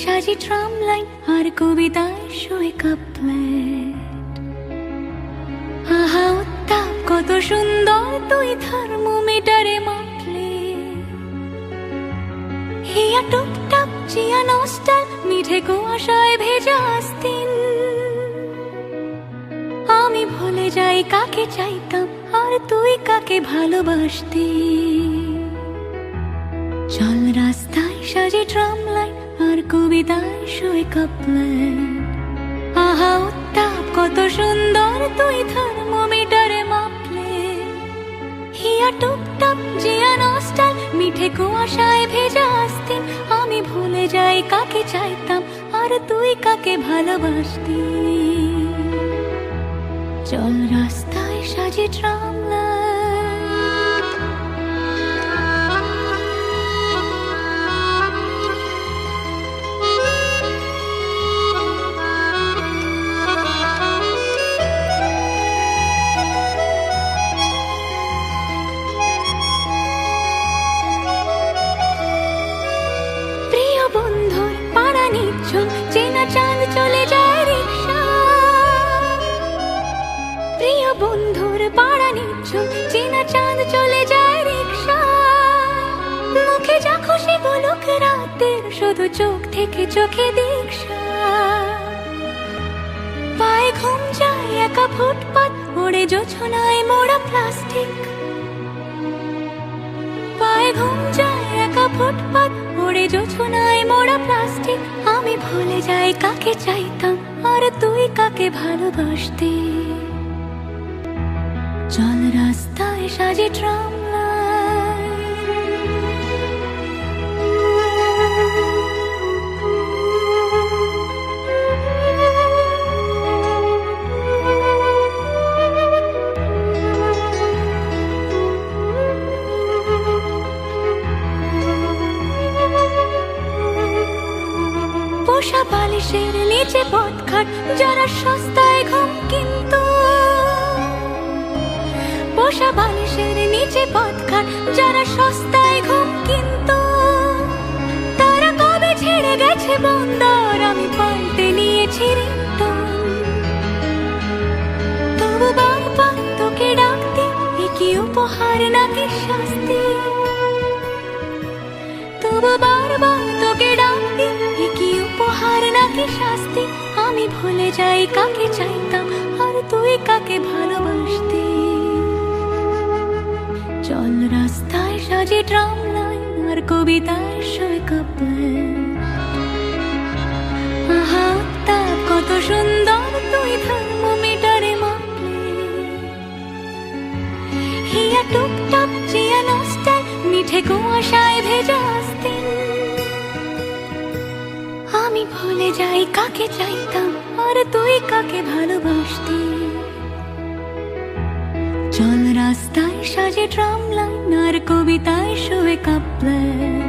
সাজি tram line আর কবিতায় শোয়ে couplet. আহা উত্তাপ কত সুন্দর তুই থার্মোমিটারে মাপলে। হিয়া টুপটাপ চিয়া নস্টাল মিঠে কুয়াশায় ভেজা আস্তিন। আমি ভুলে যাই কাকে চাইতাম আর তুই কাকে ভালোবাসতি। চল রাস্তায় সাজে ট্রাম লাইন আর কবিতায় শোয়ে কাপলেট। আহা উত্তাপ কত সুন্দর তুই থার্মোমিটারে মাপলে। হিয়া টুপটাপ জিয়া নস্টাল মিঠে কুয়াশায় ভেজা আস্তিন। আমি ভুলে যাই কাকে চাইতাম আর তুই কাকে ভালোবাসতি। চল রাস্তায় সাজে ট্রাম লাইন। প্রিয় বন্ধুর পাড়া নিচ্ছল চেনা চাঁদ চলে যায় রিক্সা। প্রিয় বন্ধুর পাড়া নিচ্ছল চেনা চাঁদ চলে যায় রিক্সা। মুখে যা খুশি বলুক রাতের শুধু চোখ থেকে চোখে দীক্ষা। পায়ে ঘুম যায় একা ফুটপাত ওড়ে জোছনায় মোড়া প্লাস্টিক। পায়ে ঘুম যায় একা ফুটপাত ওড়ে জোছনায় মোড়া প্লাস্টিক। আমি ভুলে যাই কাকে চাইতাম আর তুই কাকে ভালোবাসতি। চল রাস্তায় সাজে ট্রাম লাইন। পোষা বালিশের নিচে পথঘাট যারা সস্তায় ঘুম কিন্তু। পোষা বালিশের নিচে পথঘাট যারা সস্তায় ঘুম কিন্তু। তারা কবে ছেড়ে গেছে বন্দর আমি পাল্টে নিয়েছি রিংটোন। তবু বারবার তোকে ডাকতে এ কি উপহার নাকি শাস্তি। তবু বারবার তোকে ডাকতে এ কি উপহার নাকি শাস্তি। আমি ভুলে যাই কাকে চাইতাম আর তুই কাকে ভালোবাসতি। চল রাস্তায় সাজে ট্রাম লাইন আর কবিতায় শোয়ে কাপলেট। আহা উত্তাপ কত সুন্দর তুই থার্মোমিটারে মাপলে। হিয়া টুপটাপ জিয়া নস্টাল মিঠে কুয়াশায় ভেজা আস্তিন। আমি ভুলে যাই কাকে চাইতাম আর তুই কাকে ভালোবাসতি। চল রাস্তায় সাজে ট্রাম লাইন আর কবিতায় শোয়ে কাপলেট।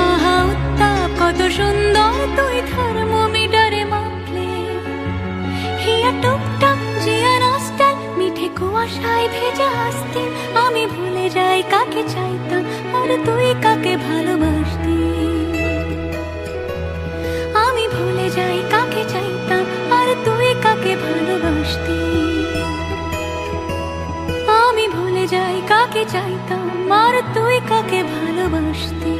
আহা উত্তাপ কত সুন্দর তুই থার্মোমিটারে মাপলে। হিয়া টুপটাপ জিয়া নস্টাল মিঠে কুয়াশায় ভেজা আস্তিন। আমি ভুলে যাই কাকে চাইতাম আর তুই কাকে ভালোবাসতি। আমি ভুলে যাই কাকে চাইতাম আর তুই কাকে ভালোবাসতি। আমি ভুলে যাই কাকে চাইতাম আর তুই কাকে ভালোবাসতি।